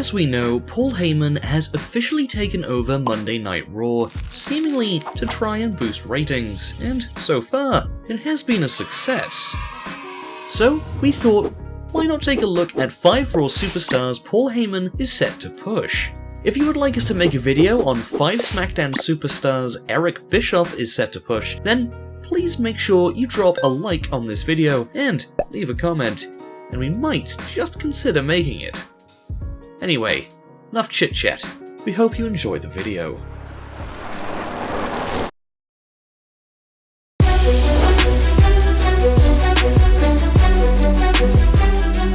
As we know, Paul Heyman has officially taken over Monday Night Raw, seemingly to try and boost ratings, and so far, it has been a success. So, we thought, why not take a look at 5 Raw superstars Paul Heyman is set to push? If you would like us to make a video on 5 SmackDown superstars Eric Bischoff is set to push, then please make sure you drop a like on this video and leave a comment, and we might just consider making it. Anyway, enough chit chat. We hope you enjoy the video.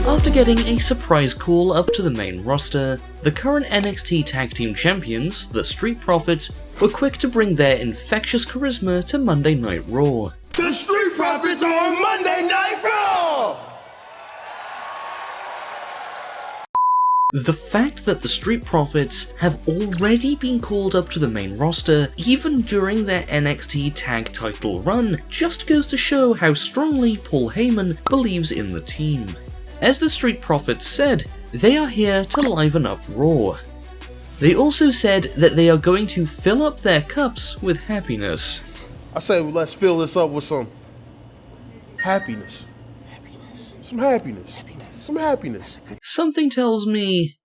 After getting a surprise call up to the main roster, the current NXT Tag Team Champions, the Street Profits, were quick to bring their infectious charisma to Monday Night Raw. The Street Profits are on Monday Night Raw! The fact that the Street Profits have already been called up to the main roster, even during their NXT Tag title run, just goes to show how strongly Paul Heyman believes in the team. As the Street Profits said, they are here to liven up Raw. They also said that they are going to fill up their cups with happiness. I say, well, let's fill this up with some happiness. Some happiness. Some happiness. Something tells me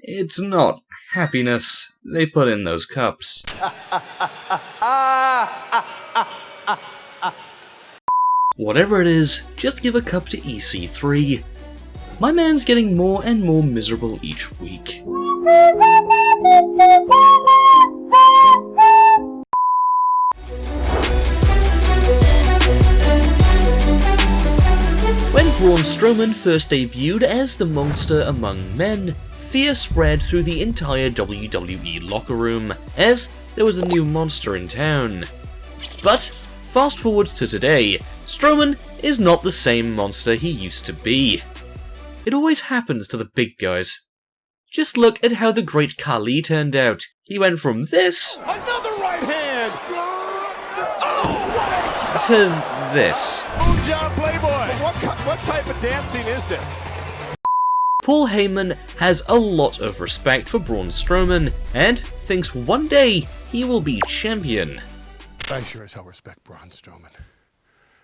it's not happiness they put in those cups. Whatever it is, just give a cup to EC3. My man's getting more and more miserable each week. When Braun Strowman first debuted as the monster among men, fear spread through the entire WWE locker room, as there was a new monster in town. But, fast forward to today, Strowman is not the same monster he used to be. It always happens to the big guys. Just look at how the great Khali turned out. He went from this Another right hand! Oh, to this. John Playboy! What type of dancing is this? Paul Heyman has a lot of respect for Braun Strowman, and thinks one day he will be champion. I sure as hell respect Braun Strowman.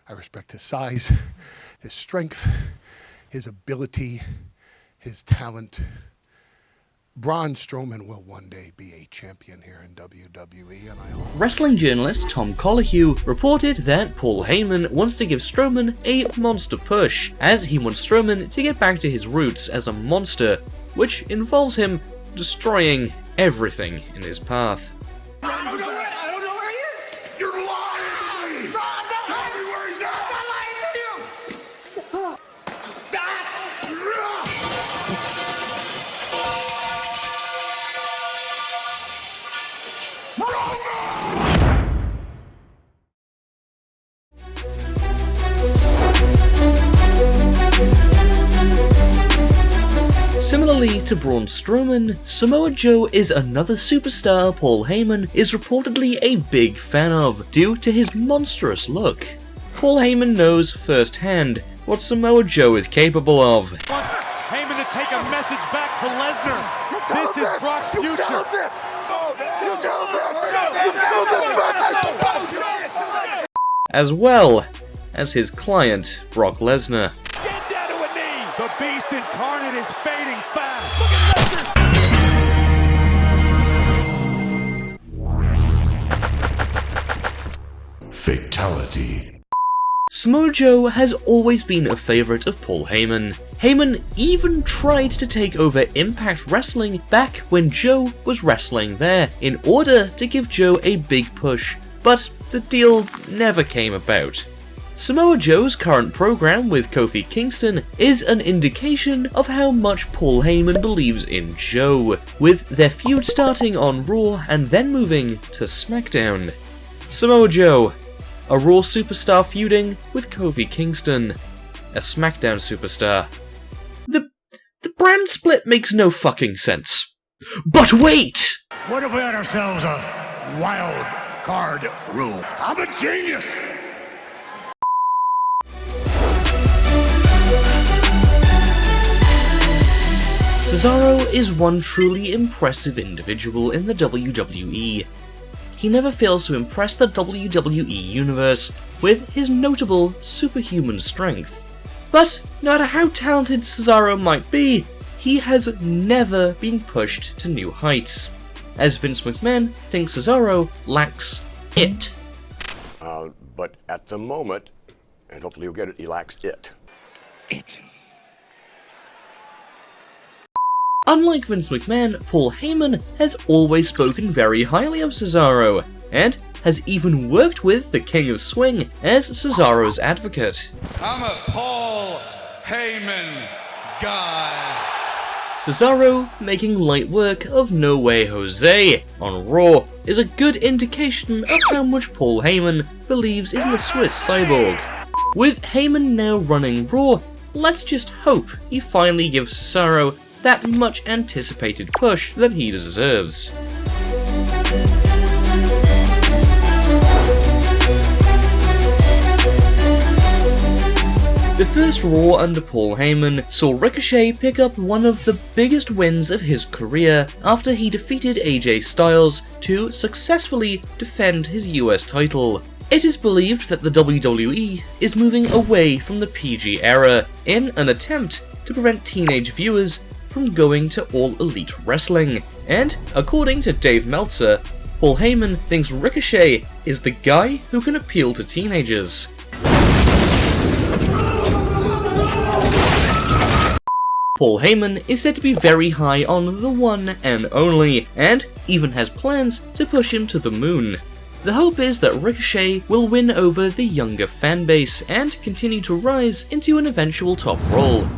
I respect his size, his strength, his ability, his talent. Braun Strowman will one day be a champion here in WWE, and I hope. Wrestling journalist Tom Colohue reported that Paul Heyman wants to give Strowman a monster push, as he wants Strowman to get back to his roots as a monster, which involves him destroying everything in his path. I don't know where he is! You're lying! Braun, tell me where he's at! I'm lying to you! Similarly to Braun Strowman, Samoa Joe is another superstar Paul Heyman is reportedly a big fan of, due to his monstrous look. Paul Heyman knows firsthand what Samoa Joe is capable of. Heyman to take a message back to Lesnar. This is Brock's future. You tell him this! You tell him this! You tell him this! As well as his client, Brock Lesnar. Get down to a knee. The beast incarnate is fading fast. Look at Lesnar. Fatality. Samoa Joe has always been a favourite of Paul Heyman. Heyman even tried to take over Impact Wrestling back when Joe was wrestling there, in order to give Joe a big push, but the deal never came about. Samoa Joe's current program with Kofi Kingston is an indication of how much Paul Heyman believes in Joe, with their feud starting on Raw and then moving to SmackDown. Samoa Joe, a Raw superstar feuding with Kofi Kingston, a SmackDown superstar. The brand split makes no fucking sense. But wait! What if we had ourselves a wild card rule? I'm a genius. Cesaro is one truly impressive individual in the WWE. He never fails to impress the WWE universe with his notable superhuman strength. But no matter how talented Cesaro might be, he has never been pushed to new heights, as Vince McMahon thinks Cesaro lacks it. But at the moment, and hopefully you'll get it, he lacks it. It. Unlike Vince McMahon, Paul Heyman has always spoken very highly of Cesaro, and has even worked with the King of Swing as Cesaro's advocate. I'm a Paul Heyman guy. Cesaro making light work of No Way Jose on Raw is a good indication of how much Paul Heyman believes in the Swiss cyborg. With Heyman now running Raw, let's just hope he finally gives Cesaro that much anticipated push that he deserves. The first Raw under Paul Heyman saw Ricochet pick up one of the biggest wins of his career after he defeated AJ Styles to successfully defend his US title. It is believed that the WWE is moving away from the PG era in an attempt to prevent teenage viewers from going to All Elite Wrestling, and according to Dave Meltzer, Paul Heyman thinks Ricochet is the guy who can appeal to teenagers. Paul Heyman is said to be very high on the one and only, and even has plans to push him to the moon. The hope is that Ricochet will win over the younger fanbase and continue to rise into an eventual top role.